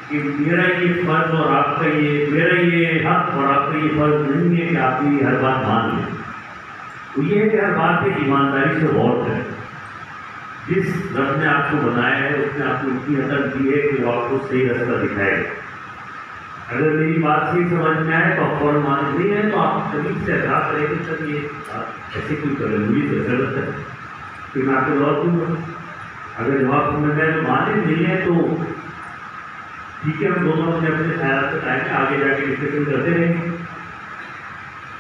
کہ میرا یہ فرض اور آپ کا یہ، میرا یہ حق اور آپ کا یہ فرض نہیں ہے کہ آپ کی ہر بات مان لیں. تو یہ ہے کہ ہر بات پہ ایمانداری سے غور کریں. جس رب نے آپ کو بنایا ہے اس نے آپ کو اتنی عقل دی ہے کہ وہ آپ کو صحیح رستہ دکھائے. اگر میری بات صحیح سمجھ میں آئے تو آپ فوراً مان نہیں ہے تو آپ کبھی سے احساس کریں کہ سر یہ ایسے کوئی کرنوی تو ضرورت ہے پھر میں آپ کو جواب دوں گا. اگر جواب سمجھ میں تو مانے نہیں ہے تو ٹھیک ہے، ہم دونوں اپنے اپنے خیالات سے آئیں گے، آگے جا کے ڈسکشن کرتے رہیں گے.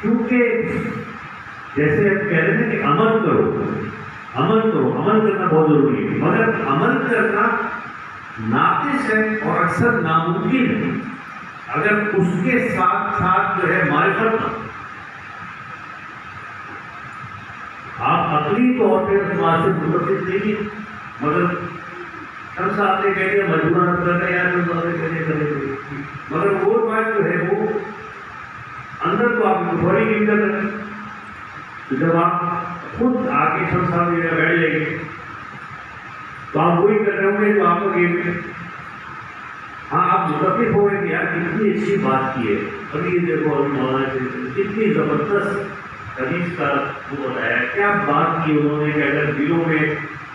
کیونکہ جیسے ہم کہہ رہے ہیں کہ عمل کرو، عمل کرو، عمل کرنا بہت ضروری ہے، مگر عمل کرنا ناقص ہے اور اکثر ناممکن ہے اگر اس کے ساتھ ساتھ جو ہے معرفت نہ. آپ عقلی طور پہ اس بات سے متفق نہیں ہیں، مگر ہم صاحب نے کہہ دیا مجبوراً کر رہے ہیں یا کرے، مگر وہ بات جو ہے وہ اندر تو آپ تھوڑی نہیں کر رہے ہیں. تو جب آپ خود آ کے ہم صاحب کی جگہ بیٹھ جائیں گے تو آپ وہی کر رہے ہوں گے جو آپ کو گیم ہے. ہاں آپ متفق ہو گئے کہ یار کتنی اچھی بات کی ہے. ابھی یہ دیکھو ابھی مولانا کتنی زبردست حدیث کا وہ بتایا، کیا بات کی انہوں نے کہ اگر دلوں میں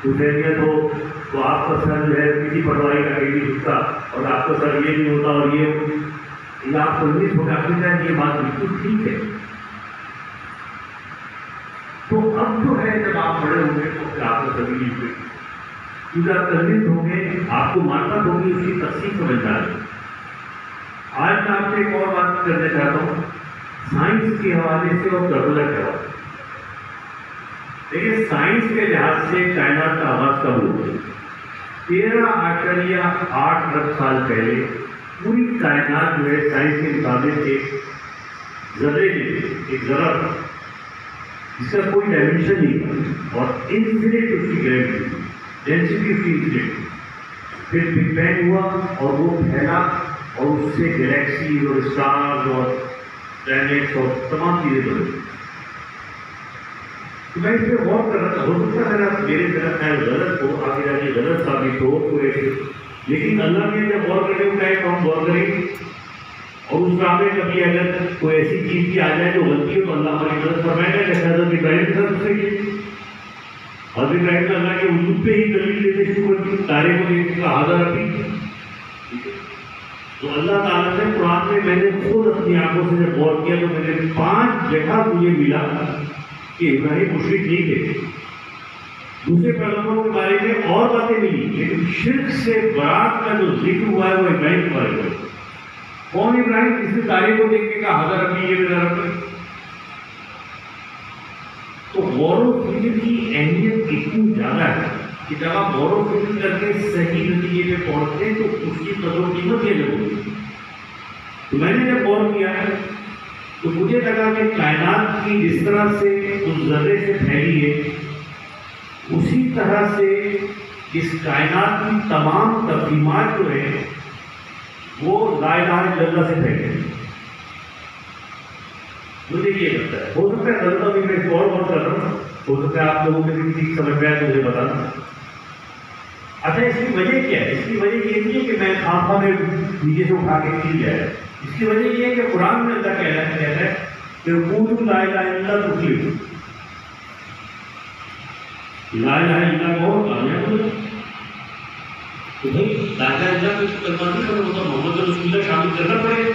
حسینیت ہو تو آپ کا سر جو ہے کسی پٹوائی کا نہیں جھکتا اور آپ کا سر یہ نہیں ہوتا اور یہ آپ کو نہیں ہوگا. آپ نے یہ بات بالکل ٹھیک ہے. تو اب جو ہے جب آپ بڑے ہوں گے تو پھر آپ کو سبھی ہوگی کیونکہ آپ تنویز ہوں گے، آپ کو معرفت ہوگی، اس کی تفصیل سمجھدار ہے. آج میں آپ سے ایک اور بات کرنا چاہتا ہوں سائنس کے حوالے سے اور کربلا کے حوالے سے. دیکھیے سائنس کے لحاظ سے کائنات کا آغاز کب ہوا؟ 13.8 ارب سال پہلے پوری کائنات جو ہے سائنس کے مطابق ایک ذرے ایک ذرا تھا جس کا کوئی ڈائمینشن نہیں تھا اور انفینٹ اس کی گریوٹی تھی، ڈینسٹی اس کی انفینٹ. پھر بگ بینگ ہوا اور وہ پھیلا اور اس سے گلیکسیز اور اسٹارز اور پلینٹس اور تمام چیزیں بنی. تو میں اس پہ غور کر رہا تھا، ہو سکتا ہے اگر میرے طرف خیال غلط ہو، آگے جا کے غلط ثابت ہو تو ایسے، لیکن اللہ نے جب غور کرنے کو کہا تو ہم غور کریں گے. اور اس راہ میں کبھی اگر کوئی ایسی چیز بھی آ جائے جو غلطی ہو تو اللہ ہماری مدد فرمائے گا. جیسے حضرت ابراہیم کے ساتھ اس نے کی، حضرت ابراہیم نے اللہ کے وجود پہ ہی دلیل دینے شروع کر دی، تارے کو دیکھنے کا حاضر رکھی. تو اللہ تعالیٰ نے قرآن میں نے خود اپنی آنکھوں سے جب غور کیا تو میں نے 5 جگہ مجھے ملا کہ ابراہیم مشرک نہیں تھے. دوسرے پیغمبروں کے بارے میں اور باتیں ملی لیکن شرک سے برات کا جو ذکر ہوا ہے وہ ابراہیم کے بارے میں. کون ابراہیم؟ کسی تارے کو دیکھنے کا حاضر رکھی یہ میرا رکھ. تو غور و فکر کی اہمیت اتنی زیادہ ہے کہ جب آپ غور و فکر کر کے صحیح نتیجے پہ پہنچتے ہیں تو اس کی قدر و قیمت یہ لگتی. تو میں نے جب غور کیا ہے تو مجھے لگا کہ کائنات کی جس طرح سے اس ذرے سے پھیلی ہے اسی طرح سے اس کائنات کی تمام تقسیمات جو ہیں وہ لا الہ الا اللہ سے پھیلے. مجھے یہ لگتا ہے، ہو سکتا ہے غلط بھی میں اور بہت کر رہا ہوں، ہو سکتا ہے آپ لوگوں میں بھی ٹھیک سمجھ میں آئے تو مجھے بتانا. اچھا اس کی وجہ کیا ہے؟ اس کی وجہ یہ نہیں ہے کہ میں خامخواہ میں نیچے سے اٹھا کے کھیل جائے. اس کی وجہ یہ ہے کہ قرآن میں اللہ کہتا ہے کہ قولوا لا الہ الا اللہ تفلحوا. لا الہ الا اللہ کو کامیاب ہو. تو بھائی لا الہ الا اللہ کو کلمہ نہیں کرنا ہوتا، محمد رسول اللہ شامل کرنا پڑے.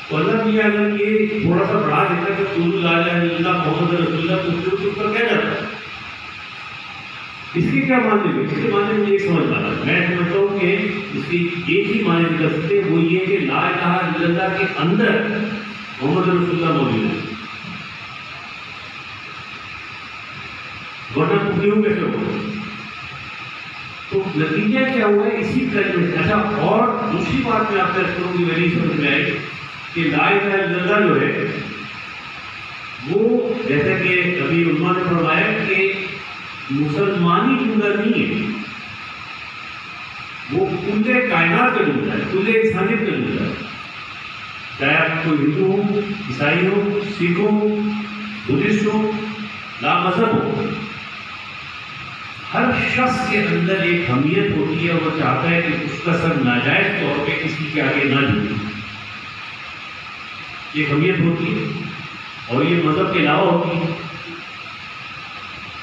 تو اللہ بھی اگر یہ تھوڑا سا بڑھا دیتا ہے کہ قولوا لا الہ الا اللہ محمد رسول اللہ تفلحوا تو اس پر کیا جاتا ہے؟ اس کے کیا معنی ہے؟ اس کے معنی مجھے ایک سمجھ آتا ہے. میں سمجھتا ہوں کہ اس کی ایک ہی معنی نکل سکتے ہیں، وہ یہ کہ لا الہ الا اللہ کے اندر محمد رسول اللہ موجود ہے، ورنہ تفلحوا کیسے ہوگا؟ تو نتیجہ کیا ہوا ہے اسی کلمے سے. اچھا اور دوسری بات میں آپ سے کروں گی، میری سمجھ میں آئی کہ لا الہ الا اللہ جو ہے وہ جیسا کہ ابھی علماء نے فرمایا کہ مسلمانی جملہ نہیں ہے، وہ کل کائنات کا جملہ ہے، کل انسانیت کا جملہ ہے. چاہے آپ کوئی ہندو ہو، عیسائی ہو، سکھ ہو، بدھسٹ ہو، لا مذہب ہو، ہر شخص کے اندر ایک حمیت ہوتی ہے، وہ چاہتا ہے کہ اس کا سر ناجائز نہ جھکیں. یہ کمیت ہوتی ہے اور یہ مذہب کے علاوہ ہوتی ہے.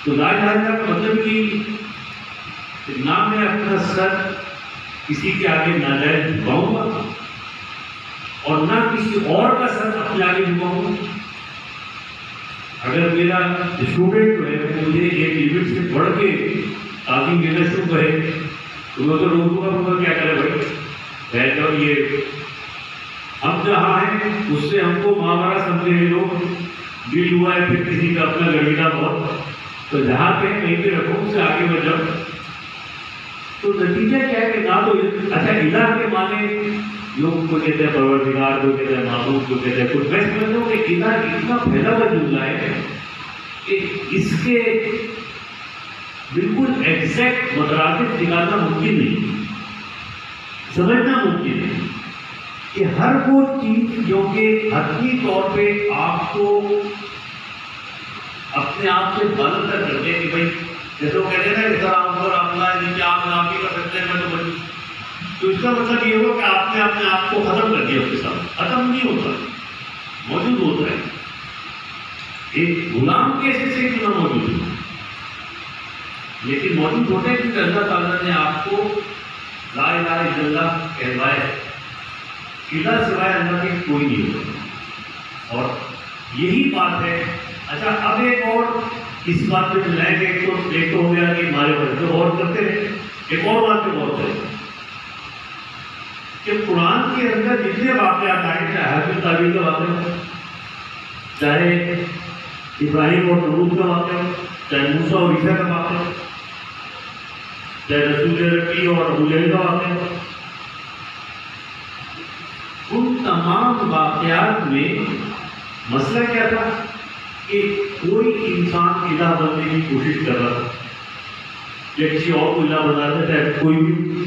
تو لا الہ الا اللہ کا مطلب کہ نہ میں اپنا سر کسی کے آگے ناجائز جھکاؤں گا اور نہ کسی اور کا سر اپنے آگے جھکاؤں گا. اگر میرا اسٹوڈنٹ جو ہے وہ مجھے ایک لمٹ سے بڑھ کے تعلیم دینا شروع کرے تو میں تو روکوں گا کیا کرے بھائی بیٹھ جاؤ. یہ ہم جہاں ہیں اس سے ہم کو مہامارا سمجھے ہیں لوگ. دل ہوا ہے پھر کسی کا اپنا گڑیلا بہت تو جہاں پہ کہیں پہ رکھو اس سے آگے بڑھ جاؤ. تو نتیجہ کیا ہے کہ نہ تو اچھا الہ کے معنی لوگ کو کہتے ہیں پروردگار کو کہتے ہیں معبود کو کہتے ہیں کچھ. میں سمجھتا ہوں کہ الہ اتنا پھیلا ہوا جملہ ہے کہ اس کے بالکل ایگزیکٹ مترادف نکالنا ممکن نہیں, سمجھنا ممکن نہیں کہ ہر وہ چیز جو کہ حتمی طور پہ آپ کو اپنے آپ سے بلند کر کرتے کہ بھائی جیسے وہ کہتے ہیں نا کہ سر آپ پر اپنا نیچے آپ ہی کر سکتے ہیں, میں تو بچوں. تو اس کا مطلب یہ ہوگا کہ آپ نے اپنے آپ کو ختم کر دیا. اس کے ساتھ ختم نہیں ہوتا, موجود ہوتا ہے. ایک غلام کیسے سے کیوں نہ موجود ہے, لیکن موجود ہوتا ہے کیونکہ اللہ تعالیٰ نے آپ کو لا الہ الا اللہ کہلوایا. الہ سوائے اللہ کے کوئی نہیں ہوتا اور یہی بات ہے. اچھا اب ایک اور اس بات پہ ملائیں گے. ایک تو ہو گیا کہ ہمارے بچے اور کرتے ہیں. ایک اور بات پہ غور کریں کہ قرآن کے اندر جتنے واقعات آئے, چاہے حضرت تعبیر کا واقعہ ہو, چاہے ابراہیم اور نمرود کا واقعہ ہو, چاہے موسیٰ اور عیسیٰ کا واقعہ ہو, چاہے رسول ربی اور ابو جہل کا واقعہ ہو, ان تمام واقعات میں مسئلہ کیا تھا کہ کوئی انسان الہ بننے کی کوشش کر رہا تھا یا کسی اور کو الہ بنا رہا تھا, چاہے کوئی بھی.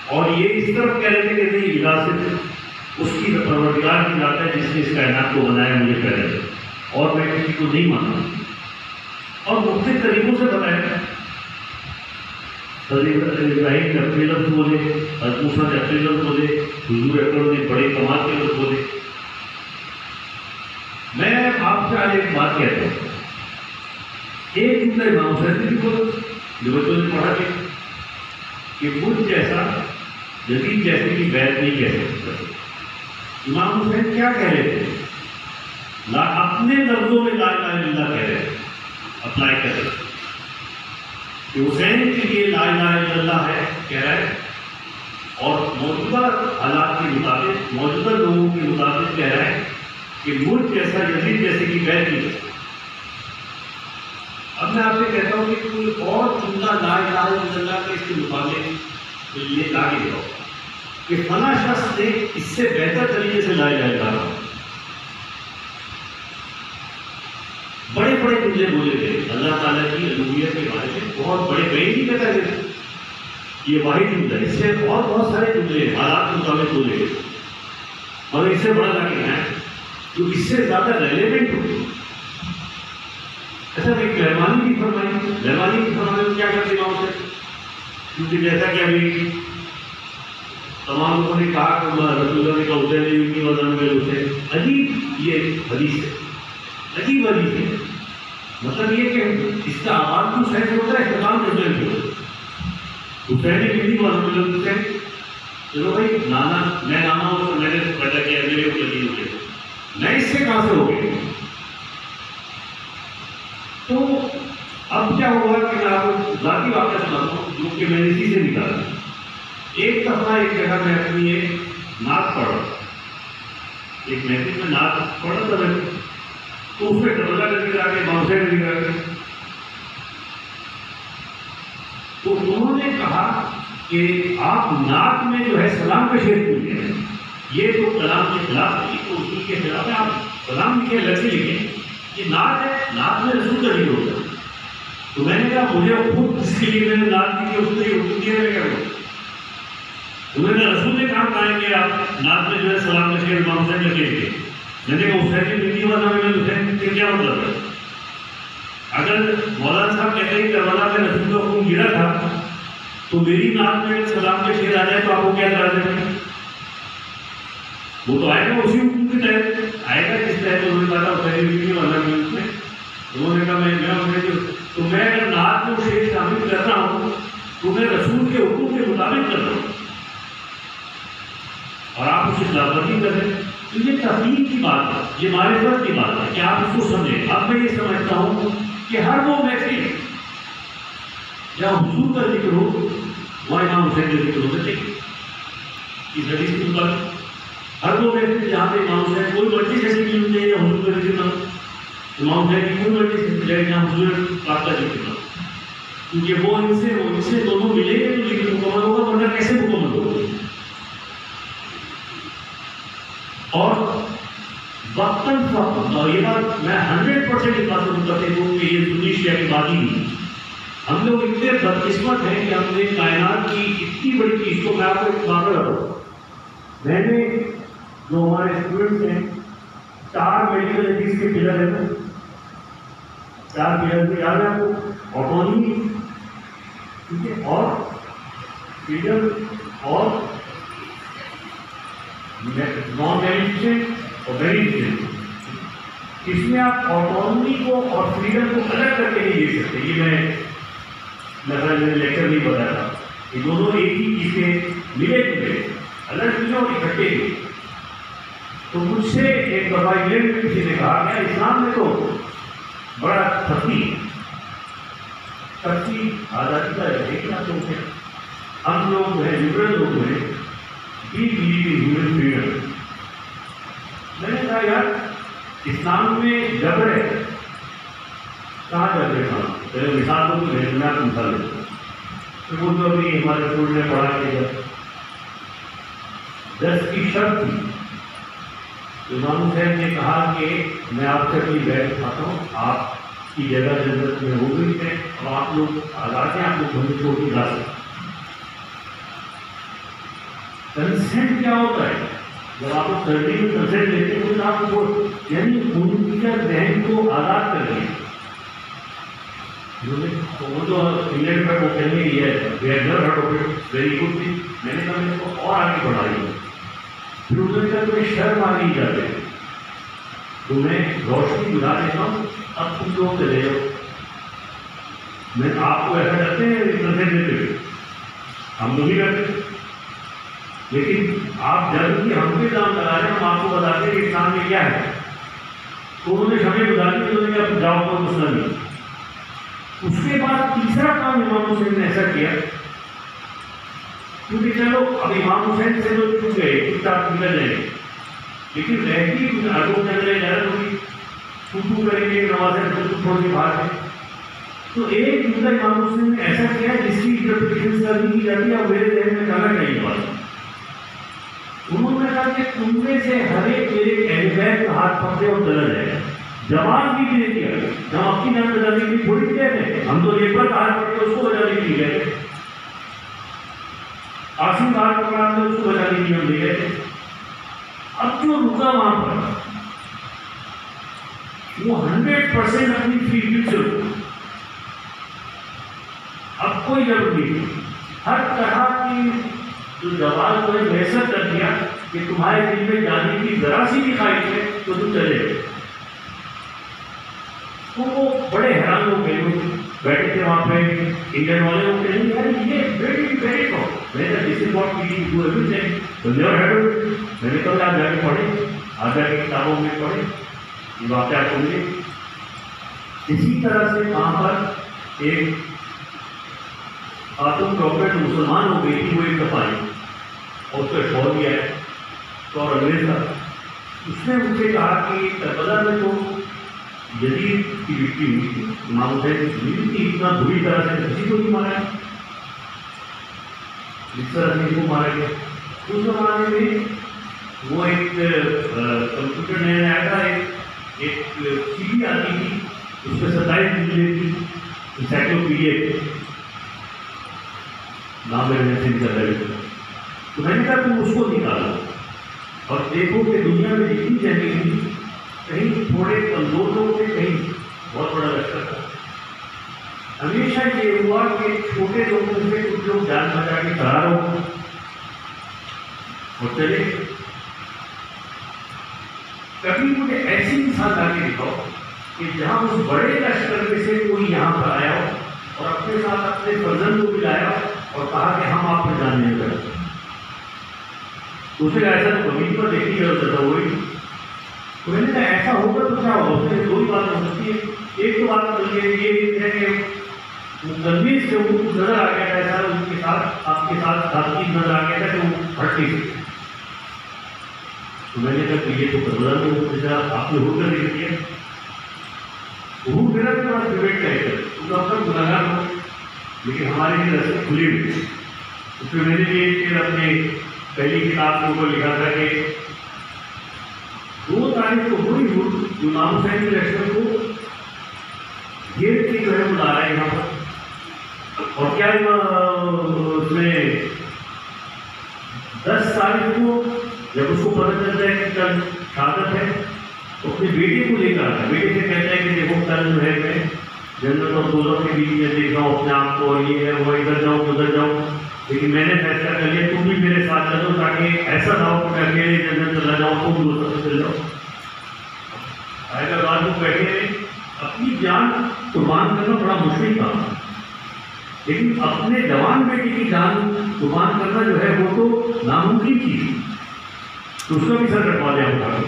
اور یہ اس طرف کہہ رہے تھے کہ نہیں الہ صرف اس کی پروردگار کی ذات ہے جس نے اس کائنات کو بنایا, مجھے کہہ رہے تھے اور میں کسی کو نہیں مانتا. اور مختلف طریقوں سے بتایا. حضرت ابراہیم نے اپنے لفظ بولے, حضرت موسیٰ نے اپنے لفظ بولے, حضور اکرم نے بڑے کمال کے لفظ بولے. میں آپ سے آج ایک بات کہتا ہوں. ایک جملہ امام حسین نے بھی بولا جو بچوں نے پڑھا کہ مجھ جیسا جدید جیسے کی بیعت نہیں کہہ سکتا. امام حسین کیا کہہ رہے تھے؟ اپنے لفظوں میں لا الہ الا اللہ کہہ رہے تھے, اپلائی کر رہے تھے کہ حسین کے لیے لا الہ الا اللہ ہے کہہ رہا ہے, اور موجودہ حالات کے مطابق موجودہ لوگوں کے مطابق کہہ رہا ہے کہ مجھ جیسا یزید جیسے کی بیعت نہیں کرتا. اب میں آپ سے کہتا ہوں کہ کوئی اور جملہ لا الہ الا اللہ کے اس کے مطابق یہ لا کے دکھاؤ کہ فلاں شخص نے اس سے بہتر طریقے سے لا الہ الا اللہ. بڑے بڑے جملے بولے گئے اللہ تعالیٰ کی الوہیت کے بارے میں, بہت بڑے کہیں نہیں کہتا ہے یہ واحد جملہ ہے. اس سے اور بہت سارے جملے حالات کے مطابق بولے گئے مگر اس سے بڑا لا کے ہے جو اس سے زیادہ ریلیونٹ ہو. اچھا ایک مہربانی بھی فرمائی. مہربانی بھی فرمائی کیا کرتے گاؤں سے, کیونکہ جیسا کہ ابھی تمام لوگوں نے کہا کہ رسول اللہ نے کہا حسین نے کی وزن میں اسے عجیب یہ حدیث ہے, عجیب حدیث ہے. مطلب یہ کہ اس کا آواز تو حسین ہوتا ہے, اختتام حسین سے ہوتا ہے. حسین نے کتنی وزن حسین چلو بھائی نانا میں نانا ہوں تو میں نے پیدا کیا میرے اوپر نہیں ہو گئے, میں اس سے کہاں سے ہو گئی. تو اب کیا ہوا کہ میں آپ کو ذاتی واقعہ سناتا ہوں جو کہ میں نے اسی سے نکالا. ایک دفعہ ایک جگہ میں اپنی ایک نعت پڑھ رہا, ایک محفل میں نعت پڑھ رہا تھا میں, تو اس میں ڈبلا کا ذکر آ گیا, امام حسین کا ذکر آ گیا. تو انہوں نے کہا کہ آپ نعت میں جو ہے سلام کا شعر کیوں لیں, یہ تو کلام کے خلاف ہے, تو اصول کے خلاف ہے, آپ سلام لکھیں الگ سے لکھیں, یہ نعت ہے, نعت میں رسول کا ذکر ہوتا ہے. تو میں نے کہا مجھے خود جس کے لیے میں نے نعت کی اس نے حکم دیا ہے کیا ہو, انہوں نے رسول نے کہا ہے کہ آپ نعت میں جو ہے سلام کا شعر امام حسین کا شعر لکھیں. میں نے کہا حسین کی مٹی والا میں حسین کے کیا مطلب ہے. اگر مولانا صاحب کہتے ہیں کربلا میں رسول کا حکم گرا تھا تو میری نعت میں سلام کے شعر آ جائے تو آپ کو کیا کرا دیں گے, وہ تو آئے گا اسی حکم کے تحت آئے گا جس تحت انہوں نے کہا تھا انہوں نے کہا میں اگر نعت کو شیخ شامل کر رہا ہوں تو میں رسول کے حکم کے مطابق کر رہا ہوں اور آپ اسے خلاف ورزی کر رہے ہیں. تو یہ تفہیم کی بات ہے, یہ معرفت کی بات ہے کہ آپ اس کو سمجھیں. اب میں یہ سمجھتا ہوں کہ ہر وہ محفل جہاں حضور کا ذکر ہو وہاں امام حسین کا ذکر ہونا چاہیے. اس حدیث کے مطابق ہر وہ محفل جہاں پہ امام حسین کوئی مرضی ایسی نہیں ہوتی ہے یا حضور کا ذکر نہ ہو, امام حسین کی کوئی مرضی ایسی جائے جہاں حضور پاک کا ذکر نہ ہو, کیونکہ وہ ان سے دونوں ملیں گے تو ذکر مکمل ہوگا, ورنہ کیسے مکمل ہوگا. اور وقتاً فوقتاً, اور یہ بات میں 100% اس بات کو کرتے ہوں کہ یہ سنی شیعہ کی بات ہی نہیں. ہم لوگ اتنے بدقسمت ہیں کہ ہم نے کائنات کی اتنی بڑی چیز کو, میں آپ کو ایک بات بتاؤں, میں نے جو ہمارے اسٹوڈنٹس ہیں 4 میڈیکل ایتھکس کے پلر ہیں نا, 4 پلر میں یاد ہے آپ کو, آٹونومی, ٹھیک ہے, اور فریڈم اور نان بیلیفیشنٹ اور بیلیفیشنٹ. اس میں آپ آٹونومی کو اور فریڈم کو الگ کر کے نہیں دیکھ سکتے. یہ میں نے لیکچر نہیں بتایا تھا, یہ دونوں ایک ہی چیز کے ملے جلے, الگ چیزوں اور اکٹھے ہی. تو مجھ سے ایک دفعہ انگلینڈ میں کسی نے کہا کہ اسلام میں تو بڑا تفصیل آزادی کا ہے, لیکن آپ لوگ ہم لوگ جو ہے لبرل لوگ ہیں, we believe in human freedom. میں نے کہا یار اسلام میں جبر ہے, کہاں جبر ہے؟ پہلے مثال کو میں آپ کو مثال دیتا ہوں. تو وہ جو ابھی ہمارے اسکول نے پڑھا کہ 10 کی شرط تھی, امام حسین نے کہا کہ میں آپ سے اپنی بیعت اٹھاتا ہوں, آپ کی جگہ جنت میں ہو گئی ہے اور آپ لوگ آزاد ہیں, آپ لوگ ہمیں چھوڑ کے جا سکتے. کنسنٹ کیا ہوتا ہے؟ جب آپ کو سرجری میں کنسنٹ لیتے ہیں تو آپ کو یعنی ان کا ذہن کو آزاد کر دیں. وہ جو انگلینڈ پر وہ کہنے یہ ہے ویری گڈ تھی. میں نے کہا میں اس کو اور آگے بڑھائی ہوں. پھر انہوں نے کہا تمہیں شرم آ نہیں جاتے, تو میں روشنی بلا دیتا ہوں, اب تم لوگ چلے جاؤ. میں آپ کو ایسا کرتے ہیں کنسنٹ لیتے ہوئے, ہم لوگ بھی کرتے ہیں, لیکن آپ جب بھی ہم پہ کام لگا رہے ہیں ہم آپ کو بتاتے ہیں کہ اسلام میں کیا ہے. تو انہوں نے ہمیں بتا دی, انہوں نے کہا جاؤ کو مسئلہ نہیں. اس کے بعد تیسرا کام امام حسین نے ایسا کیا, کیونکہ چلو اب امام حسین سے تو چھوٹ گئے, کچھ آپ نکل جائیں گے, لیکن رہتی کچھ آگوں چل رہے غیرت ہوگی, چھوٹو کریں گے نوازیں چھوڑ کے باہر ہے. تو ایک جملہ امام حسین نے ایسا کیا جس کی انٹرپریٹیشن کرنی کی جاتی ہے, اور میرے ذہن میں کہنا چاہیے بات. انہوں نے کہا کہ تم میں سے ہر ایک ایک کا ہاتھ پکڑے اور چلا جائے گا. جواب بھی نہیں کیا, ہم اپنی جان بجانے کے لیے تھوڑی کیا ہے, ہم تو لیبر کا ہاتھ پکڑے اس کو بجانے کے لیے گئے, قاسم کا ہاتھ پکڑا تھا اس کو بجانے کے لیے ہم لے گئے تھے. اب جو رکا وہاں پر وہ 100% اپنی فیلڈ سے رکا. اب کوئی ضرورت نہیں, ہر طرح کی جو جواب کو محسوس کر دیا کہ تمہارے دل میں جانے کی ذرا سی بھی خواہش ہے تو تم چلے گئے. تو وہ بڑے حیران ہو گئے, بیٹھے تھے وہاں پہ انڈین والے ہو گئے, یار یہ ویری ویری ٹاپ. میں نے جس بات کی ڈو ایوری تھنگ, میں نے کہا آپ جا کے پڑھیں, آپ جا کے کتابوں میں پڑھیں, یہ واقعات ہوں گے. اسی طرح سے وہاں پر ایک خاتون ڈاکٹر مسلمان ہو گئی تھی, وہ ایک دفعہ آئی اور اس کا شوہر بھی آیا تو اور انگریز تھا. اس نے مجھ سے کہا کہ کربلا میں تو یزید کی وکٹی ہوئی تھی, امام حسین کی زمین تھی, اتنا بری طرح سے کسی کو نہیں مارا جس طرح سے کو مارا گیا. اس زمانے میں وہ ایک کمپیوٹر نیا آیا تھا, ایک سی ڈی آتی تھی, اس میں 27 ملے تھی, انسائکلوپیڈیا نام میں سن کر رہے تھے. تو میں نے کہا تم اس کو نکالو اور دیکھو کہ دنیا میں جتنی جگہ تھی کہیں تھوڑے کمزور لوگ تھے, کہیں بہت بڑا لشکر تھا. ہمیشہ یہ ہوا کہ چھوٹے لوگوں سے کچھ لوگ جان بچا کے فرار ہو اور چلے. کبھی مجھے ایسی مثال لا کے دکھاؤ کہ جہاں اس بڑے لشکر میں سے کوئی یہاں پر آیا ہو اور اپنے ساتھ اپنے فرزند کو بھی لایا اور کہا کہ ہم آپ پر جان نہیں کرتے. اسے ایسا کبھی پر دیکھی ضرورت تھا وہی تو میں نے کہا ایسا ہوگا تو کیا ہوگا. اس میں دو ہی بات ہو سکتی ہے. ایک تو بات یہ ہے کہ تنویر سے وہ نظر آ گیا تھا ایسا ان کے ساتھ آپ کے ساتھ ساتھی نظر آ گیا تھا کہ وہ ہٹ نہیں سکتے. تو میں نے کہا کہ یہ تو بدلا نہیں آپ نے ہو کر دیکھ دیا. وہ میرا تھوڑا فیوریٹ کیریکٹر ڈاکٹر گناہگار ہو لیکن ہماری لیے رسم کھلی ہوئی. اس میں میں نے یہ اپنے پہلی کتاب کے اوپر لکھا تھا کہ 2 تاریخ کو وہی امام حسین کے لشکر کو گھیر کے جو ہے بلا رہا ہے یہاں پر. اور کیا اس میں 10 تاریخ کو جب اس کو پتہ چلتا ہے کہ کل شہادت ہے تو اپنے بیٹے کو لے کر آتا ہے. بیٹے سے کہتا ہے کہ دیکھو کل جو ہے میں جنت اور دوزخ کے بیچ میں دیکھ رہا ہوں اپنے آپ کو اور یہ ہے وہ ادھر جاؤں ادھر جاؤں لیکن میں نے فیصلہ کر لیا تم بھی میرے ساتھ چلو تاکہ ایسا نہ ہو کہ میں اکیلے جنت چلا جاؤں تم دوسرے سے چل جاؤ. حیدرآباد کو بیٹھے اپنی جان قربان کرنا بڑا مشکل کام ہے لیکن اپنے جوان بیٹی کی جان قربان کرنا جو ہے وہ تو ناممکن چیز ہے. تو اس کا بھی سر کٹوا دیا ہوگا.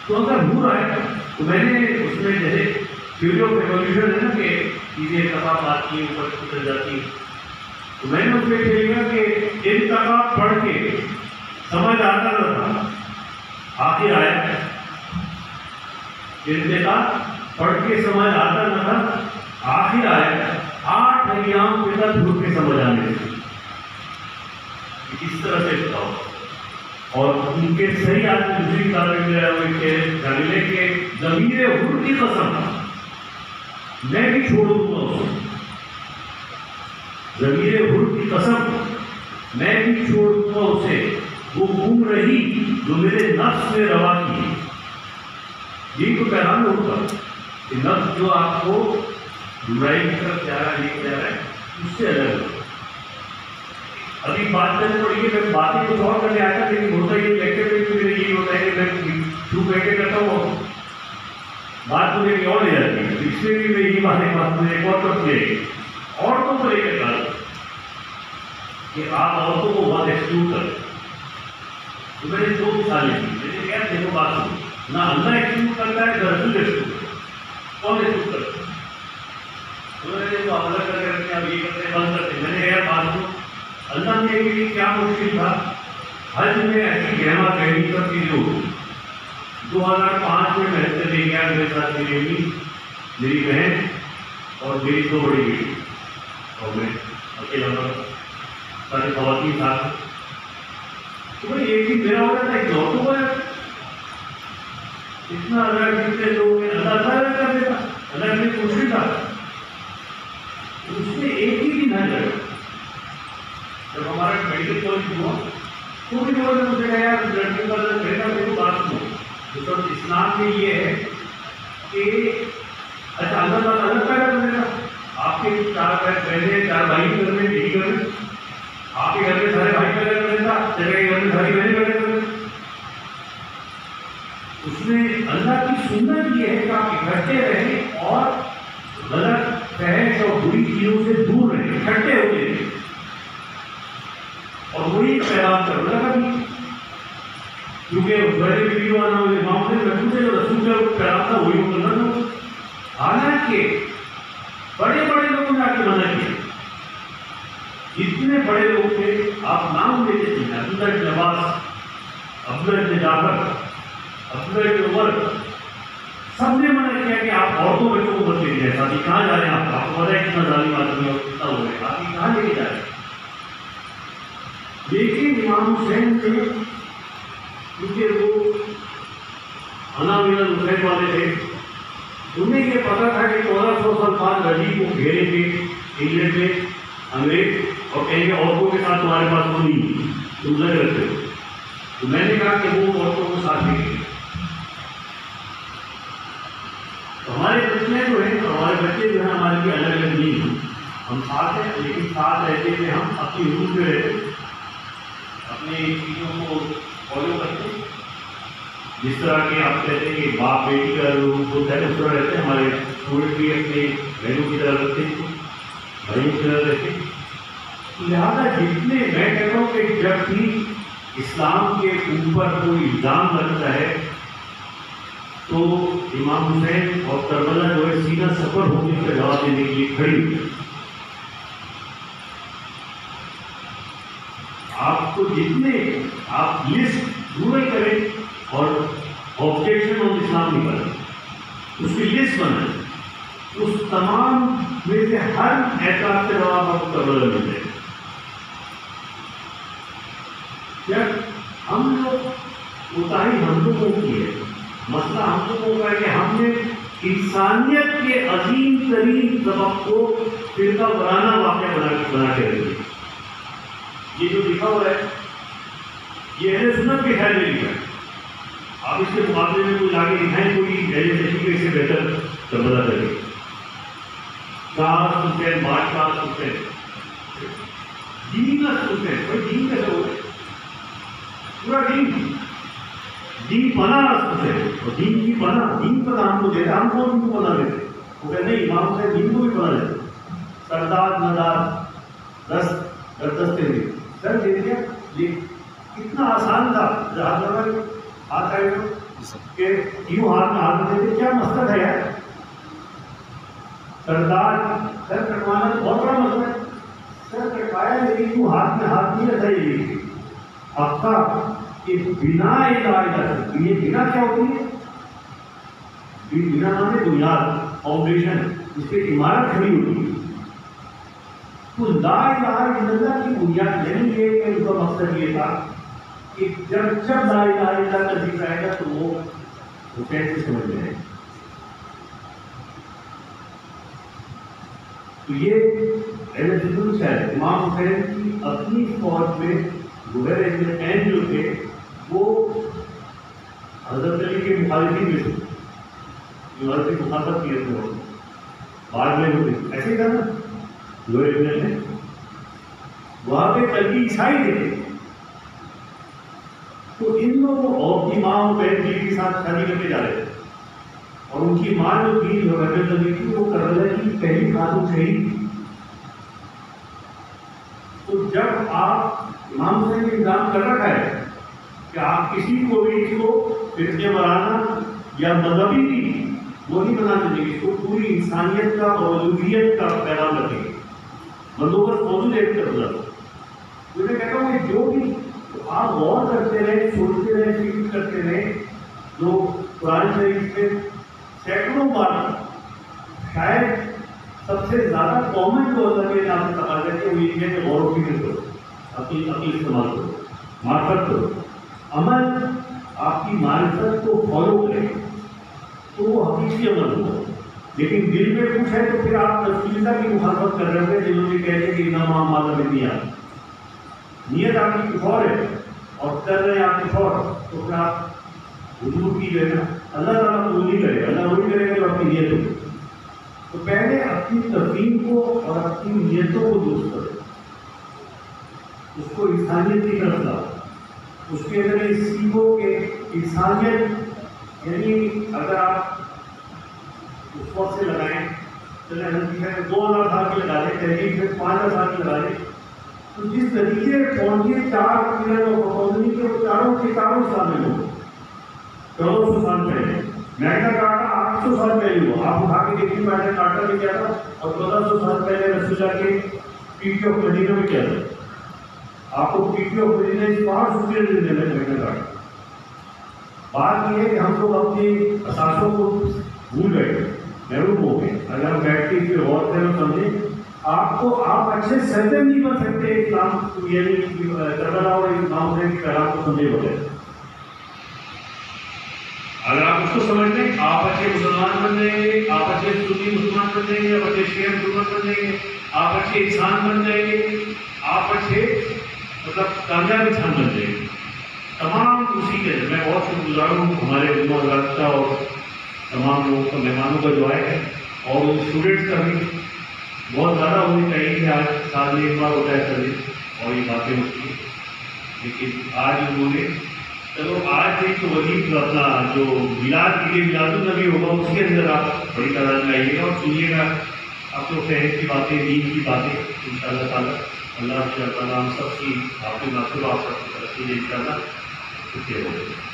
تو اگر ہو رہا ہے تو میں نے اس میں جیسے تھیوری آف ایولیوشن ہے نا کہ چیزیں اتفاق آتی ہیں اوپر چل جاتی ہیں تو میں نے اس میں کہا کہ انتخاب پڑھ کے سمجھ آتا نہ تھا آخر آیا. انتخاب پڑھ کے سمجھ آتا نہ تھا آخر آیا. 8 ایام پتا دھوپ کے سمجھ آنے سے اس طرح سے بتاؤ. اور ان کے صحیح آدمی دوسری کتاب میں ملا وہ جانلے کے ضمیر حر کی قسم میں بھی چھوڑ دوں گا اسے. ضمیر حر کی قسم میں بھی چھوڑ دوں گا اسے وہ گھوم رہی جو میرے نفس میں روا کی. یہی تو پیغام ہوگا کہ نفس جو آپ کو برائی کی طرف جا رہا ہے لے کے جا رہا ہے اس سے الگ ہوگا. ابھی بات کرنے پڑی ہے میں باتیں کچھ اور کرنے آتا لیکن ہوتا یہ لیکچر میں میرے یہی ہوتا ہے کہ میں شروع کر کے کرتا ہوں بات مجھے ایک اور لے جاتی ہے. اس میں بھی میں یہی بات مجھے ایک اور طرف لے عورتوں کو لے کے کہا کہ آپ عورتوں کو بہت ایکسکلوڈ کریں. تو میں نے 2 مثالیں دی. میں نے کہا دیکھو بات سنو نہ اللہ ایکسکلوڈ کرتا ہے نہ رسول ایکسکلوڈ کرتا ہے. کون ایکسکلوڈ کرتا ہے؟ انہوں نے جو عمل کر کے رکھتے ہیں اب یہ کرتے ہیں بند کرتے ہیں. میں نے کہا بات سنو اللہ نے کے لیے کیا مشکل تھا. حج میں ایسی گہما گہری سب چیزیں ہوتی. 2005 میں محنت لے گیا میرے ساتھ میری امی میری بہن اور میری 2 بڑی بیٹی اور میں اکیلا سارے خواتین ساتھ. تو بھائی ایک ہی میرا ہوتا تھا ایک عورتوں کا اتنا اللہ جتنے لوگ ہیں اللہ تعالیٰ کر دیتا. اللہ نے مشکل تھا اس نے ایک ہی دن نہ لگا. جب ہمارا میڈیکل کالج ہوا تو بھی لوگوں نے مجھے کہا یار لڑکیوں کا بہتر میرے کو بات سنو. تو اسلام میں یہ ہے کہ اچھا اللہ تعالیٰ الگ پیدا کر دینا. آپ کے 4 بہنیں 4 بھائی گھر میں یہی گھر میں آپ کے گھر میں سارے بھائی پیدا کر دیتا چلے کے گھر میں ساری بہنیں پیدا کر دیتا. اس میں اللہ کی سنت یہ ہے کہ آپ اکٹھے رہیں اور غلط فحش اور بری چیزوں سے دور رہیں اکٹھے ہو کے اور وہی پیغام کر رہا ہے کیونکہ بڑے ویڈیو آنا امام سے رسول سے جو رسول کا پیغام تھا وہی کرنا تھا. حالانکہ بڑے بڑے لوگوں نے آ کے منع کیا. جتنے بڑے لوگ تھے آپ نام لیتے تھے عبداللہ بن عباس عبداللہ بن جعفر عبداللہ بن عمر سب نے منع کیا کہ آپ عورتوں بچوں کو مت لے جائیں. شادی کہاں جا رہے ہیں آپ کو پتا ہے کتنا ظالم آدمی اور کتنا ہو رہے آپ کہاں لے کے جا رہے ہیں. لیکن امام حسین تھے کیونکہ وہ انا من الحسین والے تھے. انہیں یہ پتا تھا کہ 1400 سال بعد رجی کو گھیریں گے انگلینڈ میں انگریز اور کہیں گے عورتوں کے ساتھ تمہارے پاس وہ نہیں تم لگ رکھتے ہو. تو میں نے کہا کہ وہ عورتوں کو ساتھ لے گئے. ہمارے بچے جو ہیں ہمارے بچے جو ہیں ہمارے لیے الگ الگ نہیں ہیں. ہم ساتھ ہیں لیکن ساتھ رہتے ہوئے ہم اپنی روح میں رہتے اپنے چیزوں کو فالو کرتے جس طرح کے آپ کہتے ہیں کہ باپ بیٹی کا روپ ہوتا ہے اس طرح رہتے ہیں، ہمارے اسٹوڈنٹ بھی اپنے بہنوں کی طرح رکھتے ہیں، بھائیوں کی طرح رہتے ہیں. لہٰذا جتنے میں کہتا ہوں کہ جب بھی اسلام کے اوپر کوئی الزام لگتا ہے تو امام حسین اور کربلا جو ہے سینہ سفر ہونے کا جواب دینے کے لیے کھڑی ہوئی. آپ کو جتنے آپ لسٹ پورے کریں اور آبجیکشن آن اسلام نکالیں، اس کی لسٹ بنائیں، اس تمام میں سے ہر اعتراض کے جواب آپ کو کربلا مل جائے. جب ہم لوگ کوتاہی ہم لوگوں کی ہے، مسئلہ ہم لوگوں کا ہے کہ ہم نے انسانیت کے عظیم ترین سبق کو فرقہ وارانہ واقعہ بنا کے رکھ دیا. یہ جو لکھا ہوا ہے یہ اہل سنت کے خیال میں لکھا ہے. آپ اس کے مقابلے میں کوئی آگے دکھائیں کوئی اہل سنت کے اسے بہتر کربلا کرے. شاہ حسین بادشاہ حسین دین کا حسین کوئی دین کیسے ہو گئے؟ پورا دین پناہ رکھتے ہیں اور دین کی پناہ دین پناہ ہم کو دیتے، ہم کو دین کو پناہ دیتے. وہ کہتے ہیں امام سے دین کو بھی پناہ دیتے. سردار ندار 10 دے سر دے دیا. یہ اتنا آسان تھا ہاتھ آئے کہ یوں ہاتھ میں ہاتھ دیتے. کیا مسئلہ ہے یار؟ سردار سر کٹوانا بہت بڑا مسئلہ ہے. سر کٹوایا لیکن یوں ہاتھ میں ہاتھ نہیں رکھا. یہ افتا کہ بنا علاج یہ بنا کیا ہوتی ہے؟ بنا نام ہے بنیاد فاؤنڈیشن، اس پہ عمارت کھڑی ہوتی ہے. تو لا الہ الا اللہ کی بنیاد یعنی یہ کہ اس کا مقصد یہ تھا کہ جب لا الہ الا اللہ کا ذکر آئے گا تو وہ کیسے سمجھ میں آئے گا. تو یہ امام حسین کی اپنی فوج میں زہیر جو تھے وہ حضرت علی کے مخالفین میں تھے، حضرت کی مخالفت کیے تھے. بعد میں ہوتے ایسے ہی تھا نا زہیر نے وہاں پہ کلبی عیسائی تھے. تو ان لوگوں اور کی ماں اور بہن بیوی کے ساتھ شادی کر کے جا رہے تھے اور ان کی ماں جو تھی جو رحمت اللہ تھی وہ کربلا کی پہلی خاتون شہید تھی. تو جب آپ امام حسین نے انتظام کر رکھا ہے کہ آپ کسی کو بھی اس کو فرقے وارانہ یا مذہبی بھی وہ نہیں بنا دیں گے، اس کو پوری انسانیت کا اور الوہیت کا پیغام رکھیں گے. بندوبست موجود ہے کربلا. تو میں کہتا ہوں کہ جو بھی آپ غور کرتے رہے، سوچتے رہے، فکر کرتے رہے. جو قرآن شریف میں سینکڑوں بار شاید سب سے زیادہ کامن جو اللہ کے نام سے کہا جاتا ہے وہ یہ ہے کہ غور و فکر کرو، عقل استعمال کرو، معرفت کرو. عمل آپ کی معرفت کو فالو کرے تو وہ حقیقی عمل ہوگا. لیکن دل میں کچھ ہے تو پھر آپ تفصیلہ کی مخالفت کر رہے ہیں جنہوں نے کہتے ہیں کہ اتنا مالا میں نہیں آتا. نیت آپ کی کچھ اور ہے اور کر رہے ہیں آپ کچھ اور، تو پھر آپ حضور کی جو ہے نا اللہ تعالیٰ قبول نہیں کرے گا. اللہ وہی کرے گا جو آپ کی نیت ہوگی. تو پہلے اپنی تفہیم کو اور اپنی نیتوں کو درست کرو، اس کو انسانیت کی طرف لاؤ. اس کے اندر سیکھو کہ انسانیت یعنی اگر آپ اس وقت سے لگائیں چلے 2000 سال کی لگا دیں، تحریک میں 5000 سال کی لگا دیں، تو جس نتیجے پہنچے 4 پیلر اور پروپوزل کے وہ چاروں کے چاروں سال میں ہو 1400 سال پہلے. میگنا کارٹا 800 سال پہلے ہوا. آپ اٹھا کے دیکھیے میگنا کارٹا میں کیا تھا اور 1400 سال پہلے رسول اللہ کے پیٹی آف مدینہ میں کیا تھا. آپ کو پیٹی آف مدینہ اس 5 روپئے دے دینا میگنا کارٹا. بات یہ ہے کہ ہم لوگ اپنے اثاثوں کو بھول گئے، محروم ہو گئے. اگر ہم بیٹھ کے اس پہ غور کریں اور سمجھیں آپ کو آپ اچھے سرجن نہیں بن سکتے اسلام یعنی کربلا اور امام حسین کے پیغام کو سمجھے بغیر. اگر آپ اس کو سمجھ لیں آپ اچھے مسلمان بن جائیں گے، آپ اچھے سنی مسلمان بن جائیں گے، آپ اچھے شیعہ مسلمان بن جائیں گے، آپ اچھے انسان بن جائیں گے، آپ اچھے مطلب کامیاب انسان بن جائیں گے. تمام اسی کے میں بہت شکر گزار ہوں ہمارے علماء حضرات کا اور تمام لوگوں کا مہمانوں کا جو ہے اور اسٹوڈنٹس کا بھی بہت زیادہ ہونی چاہیے کہ آج سال میں ایک بار ہوتا ہے سر اور یہ باتیں ہوتی ہیں. لیکن آج انہوں نے چلو آج ایک وزیر اپنا جو میلاد کے لیے میلاد النبی ہوگا اس کے اندر آپ بڑی تعداد میں آئیے گا اور سنیے گا آپ کو فہم کی باتیں، دین کی باتیں ان شاء اللہ تعالیٰ. اللہ تعالیٰ ہم سب کی آپ کے ناصر آپ سب کی ترقی دے ان شاء اللہ.